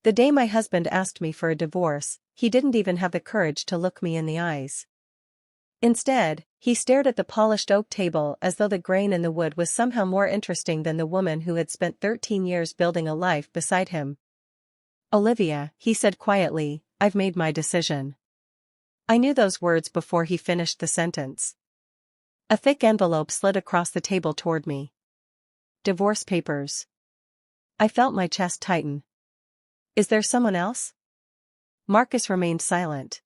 The day my husband asked me for a divorce, he didn't even have the courage to look me in the eyes. Instead, he stared at the polished oak table as though the grain in the wood was somehow more interesting than the woman who had spent 13 years building a life beside him. "Olivia," he said quietly, "I've made my decision." I knew those words before he finished the sentence. A thick envelope slid across the table toward me. Divorce papers. I felt my chest tighten. Is there someone else? Marcus remained silent.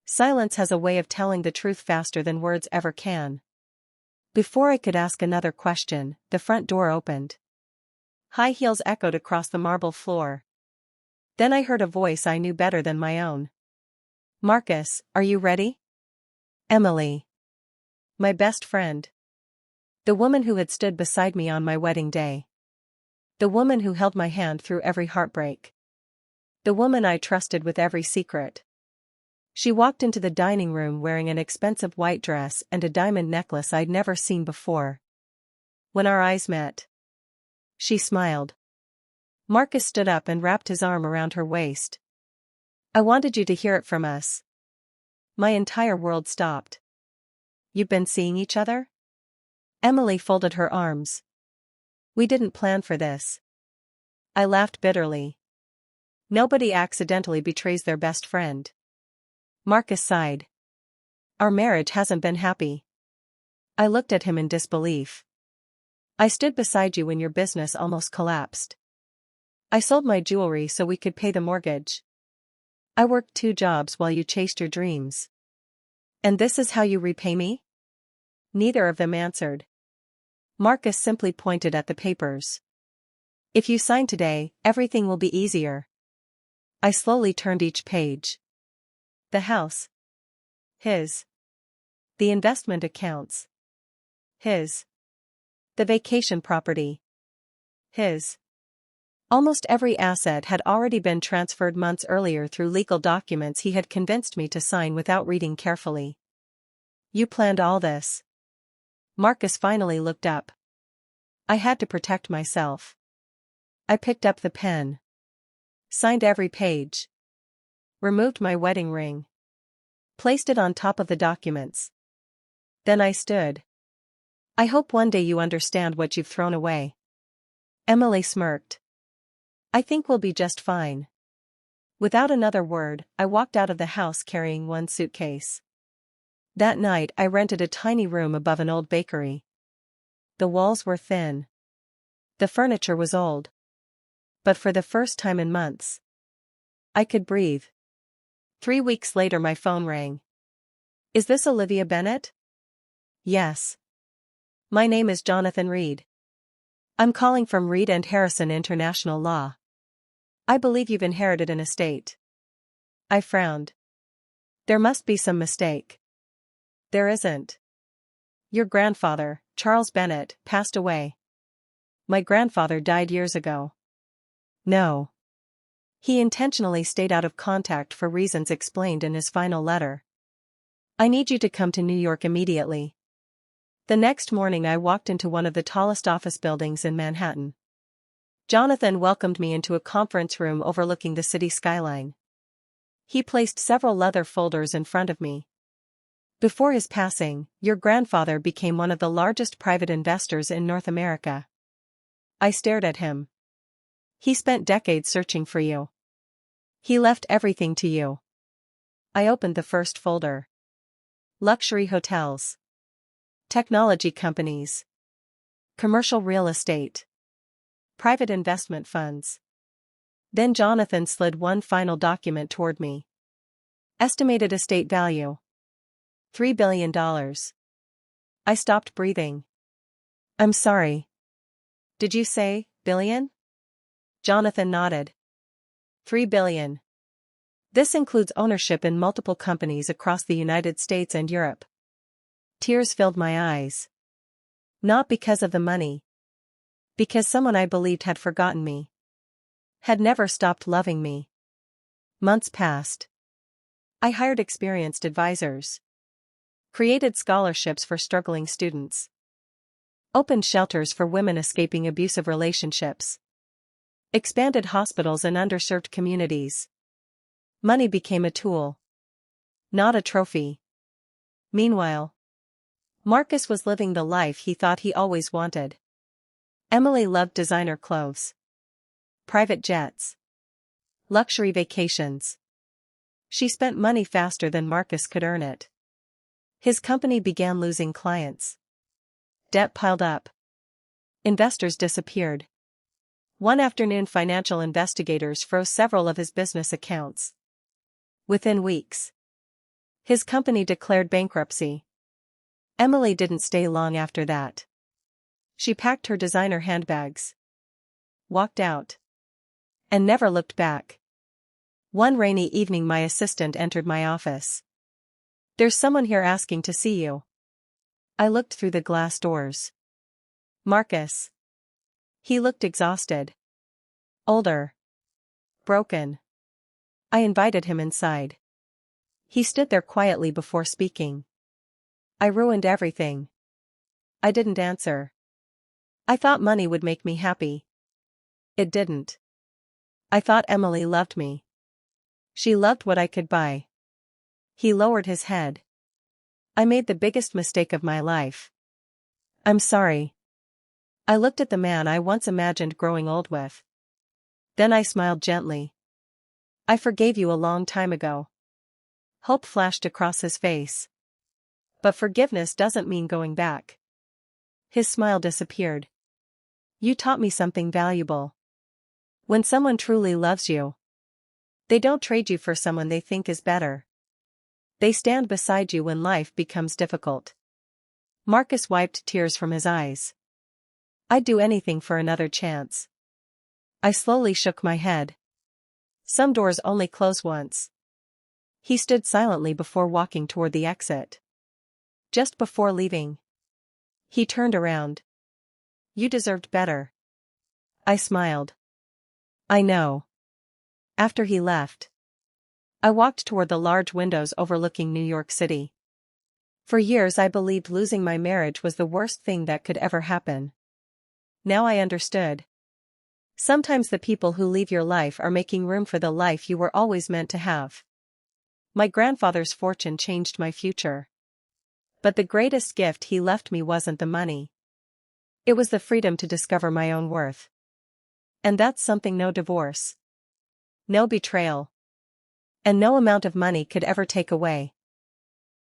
Silence has a way of telling the truth faster than words ever can. Before I could ask another question, the front door opened. High heels echoed across the marble floor. Then I heard a voice I knew better than my own. "Marcus, are you ready?" Emily. My best friend. The woman who had stood beside me on my wedding day. The woman who held my hand through every heartbreak. The woman I trusted with every secret. She walked into the dining room wearing an expensive white dress and a diamond necklace I'd never seen before. When our eyes met, she smiled. Marcus stood up and wrapped his arm around her waist. "I wanted you to hear it from us." My entire world stopped. "You've been seeing each other?" Emily folded her arms. "We didn't plan for this." I laughed bitterly. Nobody accidentally betrays their best friend. Marcus sighed. "Our marriage hasn't been happy." I looked at him in disbelief. "I stood beside you when your business almost collapsed. I sold my jewelry so we could pay the mortgage. I worked 2 jobs while you chased your dreams. And this is how you repay me?" Neither of them answered. Marcus simply pointed at the papers. "If you sign today, everything will be easier." I slowly turned each page. The house. His. The investment accounts. His. The vacation property. His. Almost every asset had already been transferred months earlier through legal documents he had convinced me to sign without reading carefully. "You planned all this." Marcus finally looked up. I had to protect myself. I picked up the pen. Signed every page. Removed my wedding ring. Placed it on top of the documents. Then I stood. "I hope one day you understand what you've thrown away." Emily smirked. "I think we'll be just fine." Without another word, I walked out of the house carrying one suitcase. That night I rented a tiny room above an old bakery. The walls were thin. The furniture was old. But for the first time in months, I could breathe. 3 weeks later my phone rang. "Is this Olivia Bennett?" "Yes." "My name is Jonathan Reed. I'm calling from Reed and Harrison International Law. I believe you've inherited an estate." I frowned. "There must be some mistake." "There isn't. Your grandfather, Charles Bennett, passed away." "My grandfather died years ago." "No. He intentionally stayed out of contact for reasons explained in his final letter. I need you to come to New York immediately." The next morning I walked into one of the tallest office buildings in Manhattan. Jonathan welcomed me into a conference room overlooking the city skyline. He placed several leather folders in front of me. "Before his passing, your grandfather became one of the largest private investors in North America." I stared at him. "He spent decades searching for you. He left everything to you." I opened the first folder. Luxury hotels. Technology companies. Commercial real estate. Private investment funds. Then Jonathan slid one final document toward me. Estimated estate value. $3 billion. I stopped breathing. "I'm sorry. Did you say, billion?" Jonathan nodded. $3 billion. This includes ownership in multiple companies across the United States and Europe. Tears filled my eyes. Not because of the money. Because someone I believed had forgotten me. Had never stopped loving me. Months passed. I hired experienced advisors. Created scholarships for struggling students. Opened shelters for women escaping abusive relationships. expanded hospitals and underserved communities. Money became a tool, not a trophy. Meanwhile, Marcus was living the life he thought he always wanted. Emily loved designer clothes, private jets, luxury vacations. She spent money faster than Marcus could earn it. His company began losing clients. Debt piled up. Investors disappeared. One afternoon, financial investigators froze several of his business accounts. Within weeks, his company declared bankruptcy. Emily didn't stay long after that. She packed her designer handbags, walked out, and never looked back. One rainy evening, my assistant entered my office. "There's someone here asking to see you." I looked through the glass doors. Marcus. He looked exhausted. Older. Broken. I invited him inside. He stood there quietly before speaking. "I ruined everything." I didn't answer. I thought money would make me happy. It didn't. I thought Emily loved me. She loved what I could buy. He lowered his head. "I made the biggest mistake of my life. I'm sorry." I looked at the man I once imagined growing old with. Then I smiled gently. "I forgave you a long time ago." Hope flashed across his face. "But forgiveness doesn't mean going back." His smile disappeared. "You taught me something valuable. When someone truly loves you, they don't trade you for someone they think is better. They stand beside you when life becomes difficult." Marcus wiped tears from his eyes. "I'd do anything for another chance." I slowly shook my head. "Some doors only close once." He stood silently before walking toward the exit. Just before leaving, he turned around. "You deserved better." I smiled. "I know." After he left, I walked toward the large windows overlooking New York City. For years I believed losing my marriage was the worst thing that could ever happen. Now I understood. Sometimes the people who leave your life are making room for the life you were always meant to have. My grandfather's fortune changed my future. But the greatest gift he left me wasn't the money. It was the freedom to discover my own worth. And that's something no divorce, no betrayal, and no amount of money could ever take away.